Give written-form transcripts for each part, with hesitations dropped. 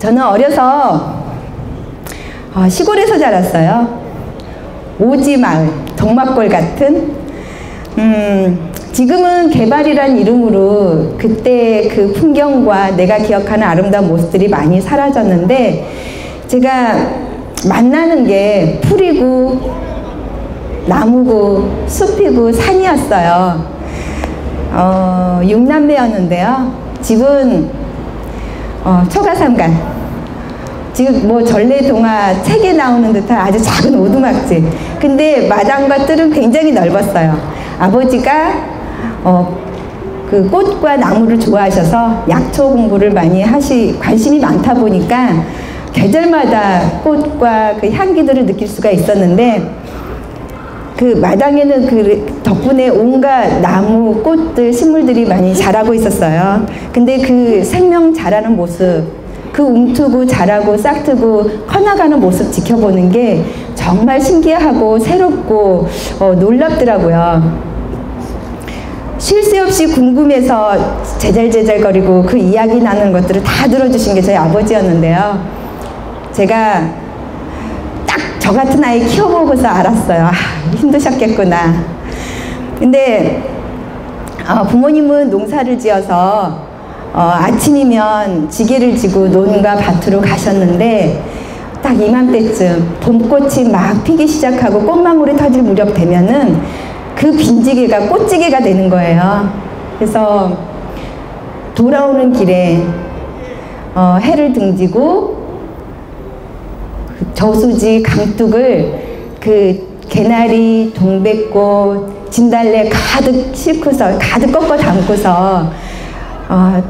저는 어려서 시골에서 자랐어요. 오지마을, 동막골 같은. 지금은 개발이란 이름으로 그때 그 풍경과 내가 기억하는 아름다운 모습들이 많이 사라졌는데, 제가 만나는 게 풀이고 나무고 숲이고 산이었어요. 6남매였는데요. 집은 초가삼간, 지금 뭐 전래동화 책에 나오는 듯한 아주 작은 오두막집. 근데 마당과 뜰은 굉장히 넓었어요. 아버지가 그 꽃과 나무를 좋아하셔서 약초 공부를 많이 관심이 많다 보니까 계절마다 꽃과 그 향기들을 느낄 수가 있었는데, 그 마당에는 그 덕분에 온갖 나무, 꽃들, 식물들이 많이 자라고 있었어요. 근데 그 생명 자라는 모습, 그 움트고 자라고 싹트고 커나가는 모습 지켜보는 게 정말 신기하고 새롭고 놀랍더라고요. 쉴 새 없이 궁금해서 제잘제잘거리고 그 이야기 나누는 것들을 다 들어주신 게 저희 아버지였는데요. 제가 딱 저 같은 아이 키워보고서 알았어요. 힘드셨겠구나. 근데 부모님은 농사를 지어서 아침이면 지게를 지고 논과 밭으로 가셨는데, 딱 이맘때쯤 봄꽃이 막 피기 시작하고 꽃망울이 터질 무렵 되면은 그 빈지게가 꽃지게가 되는 거예요. 그래서 돌아오는 길에 해를 등지고 저수지 강둑을 그 개나리, 동백꽃, 진달래 가득 싣고서 가득 꺾어 담고서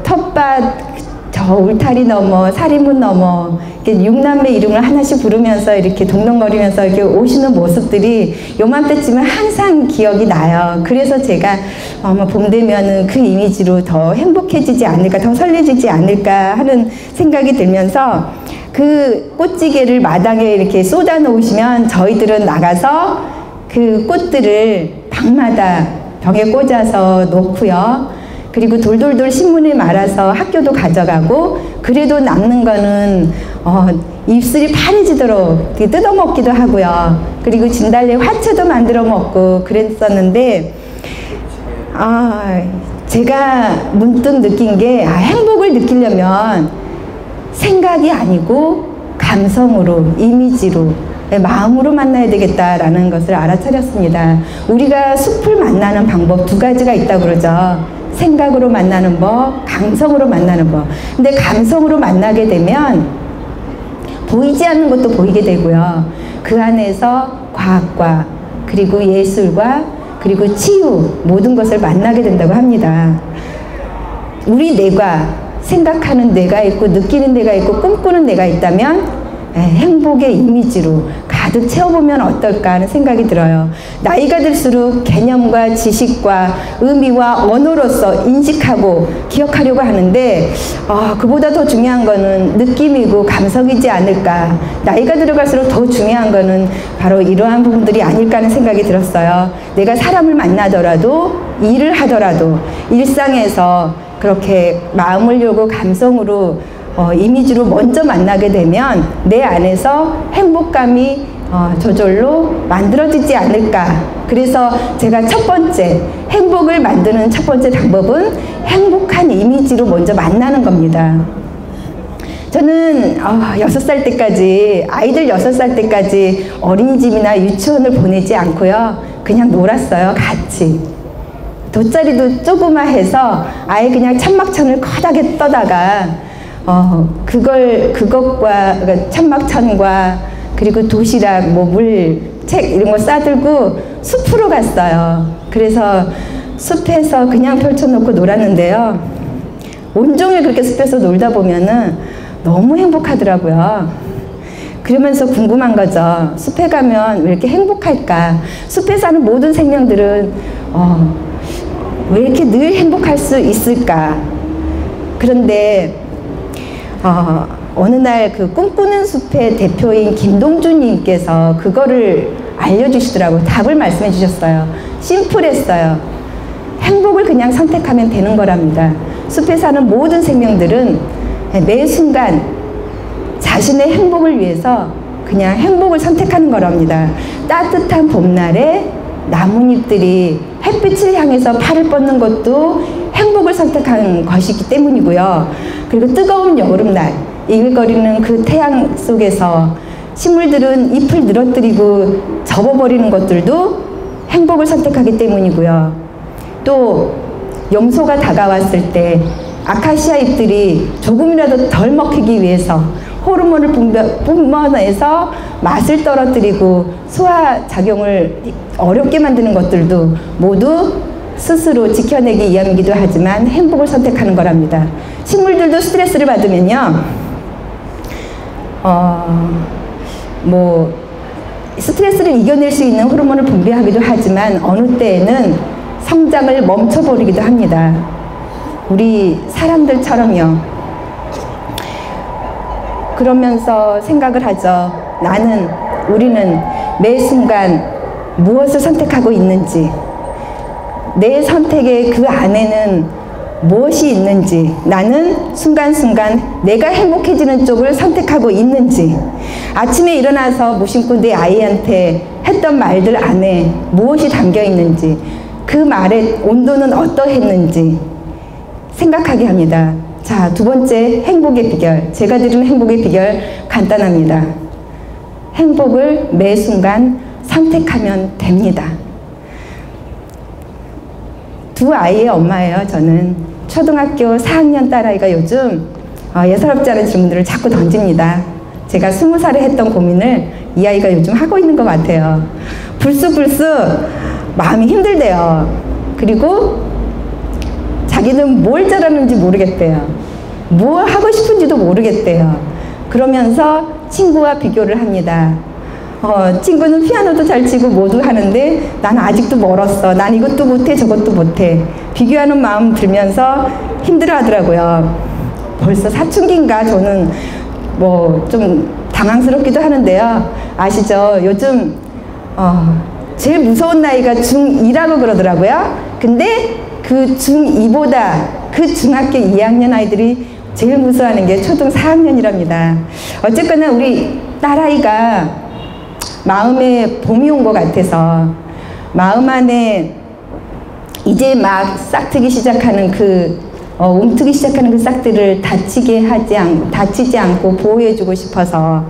텃밭 저 울타리 넘어 사리문 넘어 이렇게 6남매 이름을 하나씩 부르면서 이렇게 동동거리면서 이렇게 오시는 모습들이 요맘때쯤은 항상 기억이 나요. 그래서 제가 봄 되면은 그 이미지로 더 행복해지지 않을까, 더 설레지지 않을까 하는 생각이 들면서, 그 꽃지게를 마당에 이렇게 쏟아 놓으시면 저희들은 나가서 그 꽃들을 방마다 벽에 꽂아서 놓고요. 그리고 돌돌돌 신문에 말아서 학교도 가져가고, 그래도 남는 거는 입술이 파래지도록 뜯어먹기도 하고요. 그리고 진달래 화채도 만들어 먹고 그랬었는데, 제가 문득 느낀 게 행복을 느끼려면 생각이 아니고 감성으로, 이미지로, 마음으로 만나야 되겠다라는 것을 알아차렸습니다. 우리가 숲을 만나는 방법 2가지가 있다고 그러죠. 생각으로 만나는 법, 감성으로 만나는 법. 근데 감성으로 만나게 되면 보이지 않는 것도 보이게 되고요. 그 안에서 과학과, 그리고 예술과, 그리고 치유, 모든 것을 만나게 된다고 합니다. 우리 뇌가, 생각하는 뇌가 있고 느끼는 뇌가 있고 꿈꾸는 뇌가 있다면 행복의 이미지로 가득 채워보면 어떨까 하는 생각이 들어요. 나이가 들수록 개념과 지식과 의미와 언어로서 인식하고 기억하려고 하는데, 그보다 더 중요한 거는 느낌이고 감성이지 않을까. 나이가 들어갈수록 더 중요한 거는 바로 이러한 부분들이 아닐까 하는 생각이 들었어요. 내가 사람을 만나더라도, 일을 하더라도 일상에서 그렇게 마음을 열고 감성으로 이미지로 먼저 만나게 되면 내 안에서 행복감이 저절로 만들어지지 않을까. 그래서 제가 첫 번째, 행복을 만드는 첫 번째 방법은 행복한 이미지로 먼저 만나는 겁니다. 저는 6살 때까지, 아이들 6살 때까지 어린이집이나 유치원을 보내지 않고요, 그냥 놀았어요. 같이 돗자리도 조그마해서 아예 그냥 천막천을 커다게 떠다가 그것과 천막천과 그리고 도시락, 뭐 물, 책 이런 거 싸들고 숲으로 갔어요. 그래서 숲에서 그냥 펼쳐놓고 놀았는데요, 온종일 그렇게 숲에서 놀다 보면은 너무 행복하더라고요. 그러면서 궁금한 거죠. 숲에 가면 왜 이렇게 행복할까? 숲에 사는 모든 생명들은 왜 이렇게 늘 행복할 수 있을까? 그런데 어느 날 그 꿈꾸는 숲의 대표인 김동주님께서 그거를 알려주시더라고요. 답을 말씀해 주셨어요. 심플했어요. 행복을 그냥 선택하면 되는 거랍니다. 숲에 사는 모든 생명들은 매 순간 자신의 행복을 위해서 그냥 행복을 선택하는 거랍니다. 따뜻한 봄날에 나뭇잎들이 햇빛을 향해서 팔을 뻗는 것도 행복을 선택하는 것이기 때문이고요. 그리고 뜨거운 여름날 이글거리는 그 태양 속에서 식물들은 잎을 늘어뜨리고 접어버리는 것들도 행복을 선택하기 때문이고요. 또 염소가 다가왔을 때 아카시아 잎들이 조금이라도 덜 먹히기 위해서 호르몬을 뿜어내서 맛을 떨어뜨리고 소화작용을 어렵게 만드는 것들도 모두 스스로 지켜내기 위함이기도 하지만 행복을 선택하는 거랍니다. 식물들도 스트레스를 받으면요, 스트레스를 이겨낼 수 있는 호르몬을 분비하기도 하지만 어느 때에는 성장을 멈춰버리기도 합니다. 우리 사람들처럼요. 그러면서 생각을 하죠. 우리는 매 순간 무엇을 선택하고 있는지, 내 선택의 그 안에는 무엇이 있는지, 나는 순간순간 내가 행복해지는 쪽을 선택하고 있는지, 아침에 일어나서 무심코 내 아이한테 했던 말들 안에 무엇이 담겨 있는지, 그 말의 온도는 어떠했는지 생각하게 합니다. 자, 두 번째 행복의 비결. 제가 드리는 행복의 비결 간단합니다. 행복을 매 순간 선택하면 됩니다. 두 아이의 엄마예요. 저는 초등학교 4학년 딸아이가 요즘 예사롭지 않은 질문들을 자꾸 던집니다. 제가 20살에 했던 고민을 이 아이가 요즘 하고 있는 것 같아요. 불쑥불쑥 마음이 힘들대요. 그리고 자기는 뭘 잘하는지 모르겠대요. 뭘 하고 싶은지도 모르겠대요. 그러면서 친구와 비교를 합니다. 친구는 피아노도 잘 치고 뭐도 하는데 난 아직도 멀었어. 난 이것도 못해 저것도 못해. 비교하는 마음 들면서 힘들어 하더라고요. 벌써 사춘기인가 저는 좀 당황스럽기도 하는데요. 아시죠? 요즘 제일 무서운 나이가 중2라고 그러더라고요. 근데 그 중2보다 그 중학교 2학년 아이들이 제일 무서워하는 게 초등 4학년이랍니다. 어쨌거나 우리 딸아이가 마음에 봄이 온 것 같아서 마음 안에 이제 막 싹트기 시작하는 움트기 시작하는 그 싹들을 다치지 않고 보호해주고 싶어서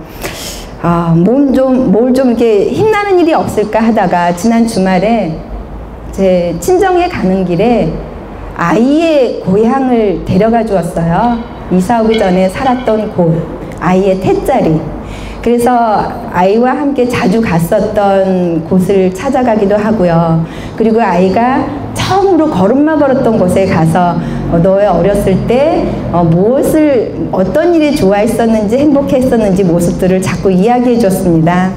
뭘 좀 이렇게 힘나는 일이 없을까 하다가 지난 주말에 제 친정에 가는 길에 아이의 고향을 데려가 주었어요. 이사 오기 전에 살았던 곳, 아이의 툇자리. 그래서 아이와 함께 자주 갔었던 곳을 찾아가기도 하고요. 그리고 아이가 처음으로 걸음마 걸었던 곳에 가서 너의 어렸을 때 어떤 일이 좋아했었는지 행복했었는지 모습들을 자꾸 이야기해 줬습니다.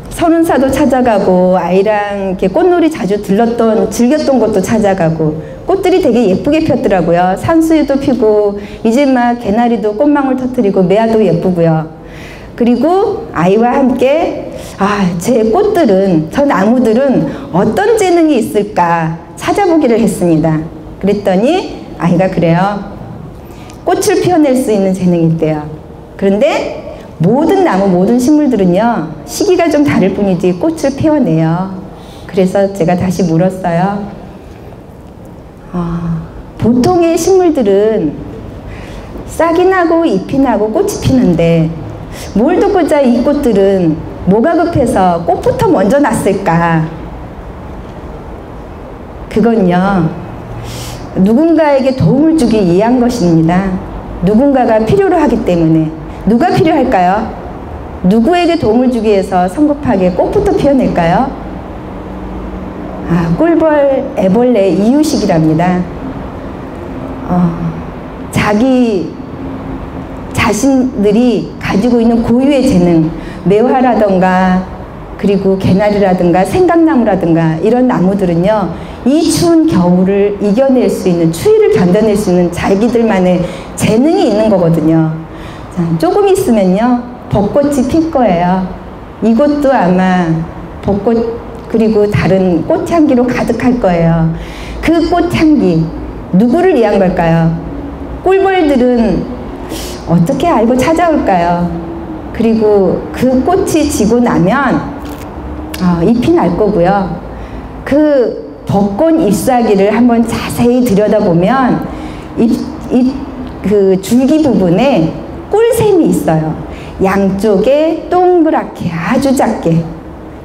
선운사도 찾아가고 아이랑 이렇게 꽃놀이 자주 즐겼던 곳도 찾아가고 꽃들이 되게 예쁘게 폈더라고요. 산수유도 피고 이제 막 개나리도 꽃망울 터뜨리고 매화도 예쁘고요. 그리고 아이와 함께 저 나무들은 어떤 재능이 있을까 찾아보기를 했습니다. 그랬더니 아이가 그래요. 꽃을 피워낼 수 있는 재능이 있대요. 그런데 모든 나무, 모든 식물들은요, 시기가 좀 다를 뿐이지 꽃을 피워내요. 그래서 제가 다시 물었어요. 보통의 식물들은 싹이 나고 잎이 나고 꽃이 피는데 뭘 듣고자 이 꽃들은 뭐가 급해서 꽃부터 먼저 났을까? 그건요, 누군가에게 도움을 주기 위한 것입니다. 누군가가 필요로 하기 때문에. 누가 필요할까요? 누구에게 도움을 주기 위해서 성급하게 꽃부터 피워낼까요? 꿀벌, 애벌레, 이유식이랍니다. 자신들이 가지고 있는 고유의 재능, 매화라던가 그리고 개나리라든가 생강나무라든가 이런 나무들은요, 이 추운 겨울을 이겨낼 수 있는, 추위를 견뎌낼 수 있는 자기들만의 재능이 있는 거거든요. 조금 있으면요, 벚꽃이 필 거예요. 이곳도 아마 벚꽃 그리고 다른 꽃향기로 가득할 거예요. 그 꽃향기, 누구를 위한 걸까요? 꿀벌들은 어떻게 알고 찾아올까요? 그리고 그 꽃이 지고 나면 잎이 날 거고요. 그 벚꽃 잎사귀를 한번 자세히 들여다보면 그 줄기 부분에 꿀샘이 있어요. 양쪽에 동그랗게 아주 작게.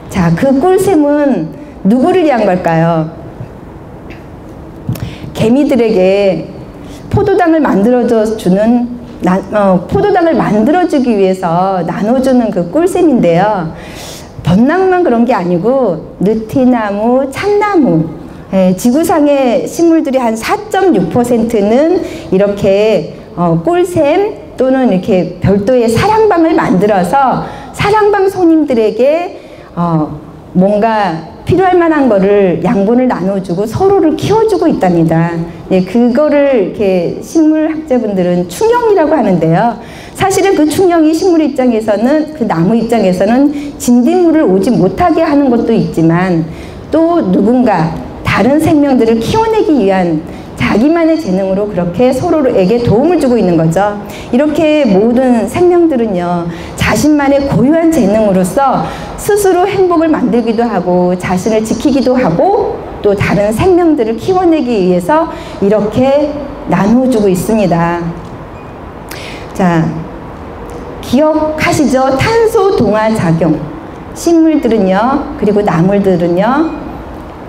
자, 그 꿀샘은 누구를 위한 걸까요? 개미들에게 포도당을 포도당을 만들어주기 위해서 나눠주는 그 꿀샘인데요. 벚나무만 그런 게 아니고 느티나무, 참나무, 지구상의 식물들이 한 4.6%는 이렇게 꿀샘 또는 이렇게 별도의 사랑방을 만들어서 사랑방 손님들에게 뭔가 필요할 만한 거를 양분을 나눠주고 서로를 키워주고 있답니다. 그거를 이렇게 식물학자분들은 충영이라고 하는데요. 사실은 그 충영이 식물 입장에서는, 그 나무 입장에서는 진딧물을 오지 못하게 하는 것도 있지만 또 누군가 다른 생명들을 키워내기 위한 자기만의 재능으로 그렇게 서로에게 도움을 주고 있는 거죠. 이렇게 모든 생명들은요, 자신만의 고유한 재능으로서 스스로 행복을 만들기도 하고 자신을 지키기도 하고 또 다른 생명들을 키워내기 위해서 이렇게 나눠주고 있습니다. 자, 기억하시죠? 탄소 동화 작용. 식물들은요, 그리고 나물들은요,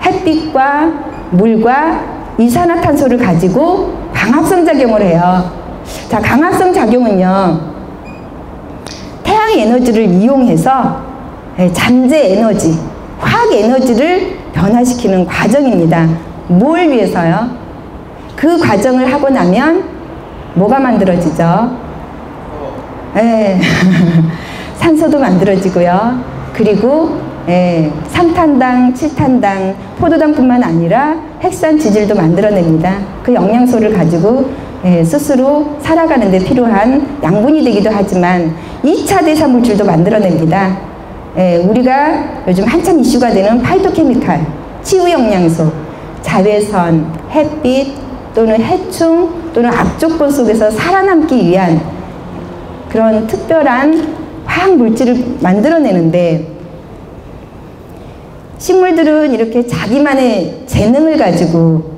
햇빛과 물과 이산화탄소를 가지고 광합성 작용을 해요. 자, 광합성 작용은요, 태양 에너지를 이용해서 잠재 에너지, 화학 에너지를 변화시키는 과정입니다. 뭘 위해서요? 그 과정을 하고 나면 뭐가 만들어지죠? 산소도 만들어지고요. 그리고 삼탄당, 칠탄당, 포도당뿐만 아니라 핵산 지질도 만들어냅니다. 그 영양소를 가지고 스스로 살아가는 데 필요한 양분이 되기도 하지만 2차 대사물질도 만들어냅니다. 우리가 요즘 한참 이슈가 되는 파이토케미칼, 치유영양소, 자외선, 햇빛 또는 해충 또는 악조건 속에서 살아남기 위한 그런 특별한 화학물질을 만들어내는데, 식물들은 이렇게 자기만의 재능을 가지고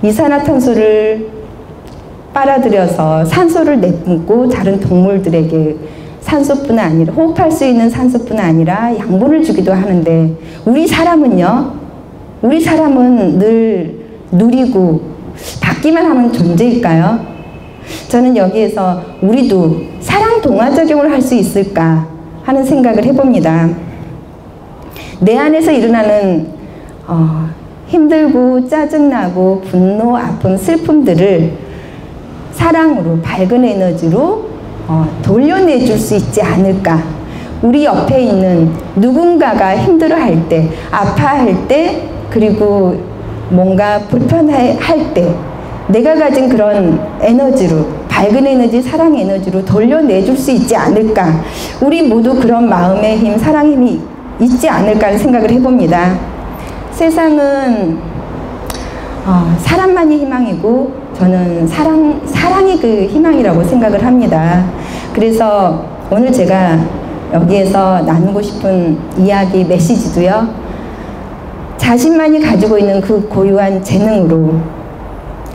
이산화탄소를 빨아들여서 산소를 내뿜고 다른 동물들에게 산소뿐 아니라 호흡할 수 있는 산소뿐 아니라 양분을 주기도 하는데, 우리 사람은요, 우리 사람은 늘 누리고 받기만 하는 존재일까요? 저는 여기에서 우리도 사랑 동화작용을 할 수 있을까 하는 생각을 해봅니다. 내 안에서 일어나는 힘들고 짜증나고 분노, 아픔, 슬픔들을 사랑으로, 밝은 에너지로 돌려내줄 수 있지 않을까. 우리 옆에 있는 누군가가 힘들어할 때, 아파할 때, 그리고 뭔가 불편할 때 내가 가진 그런 에너지로, 밝은 에너지, 사랑 에너지로 돌려내줄 수 있지 않을까. 우리 모두 그런 마음의 힘, 사랑의 힘이 있지 않을까 하는 생각을 해봅니다. 세상은 사람만이 희망이고 저는 사랑이 그 희망이라고 생각을 합니다. 그래서 오늘 제가 여기에서 나누고 싶은 이야기, 메시지도요, 자신만이 가지고 있는 그 고유한 재능으로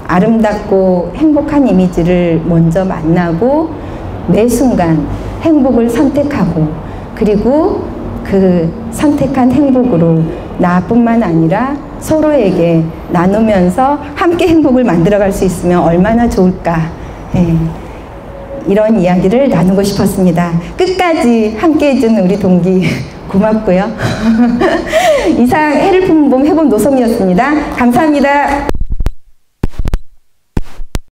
아름답고 행복한 이미지를 먼저 만나고 매 순간 행복을 선택하고, 그리고 그 선택한 행복으로 나뿐만 아니라 서로에게 나누면서 함께 행복을 만들어갈 수 있으면 얼마나 좋을까. 이런 이야기를 나누고 싶었습니다. 끝까지 함께 해준 우리 동기 고맙고요. 이상 해를 품은 봄 해봄 노송이었습니다. 감사합니다.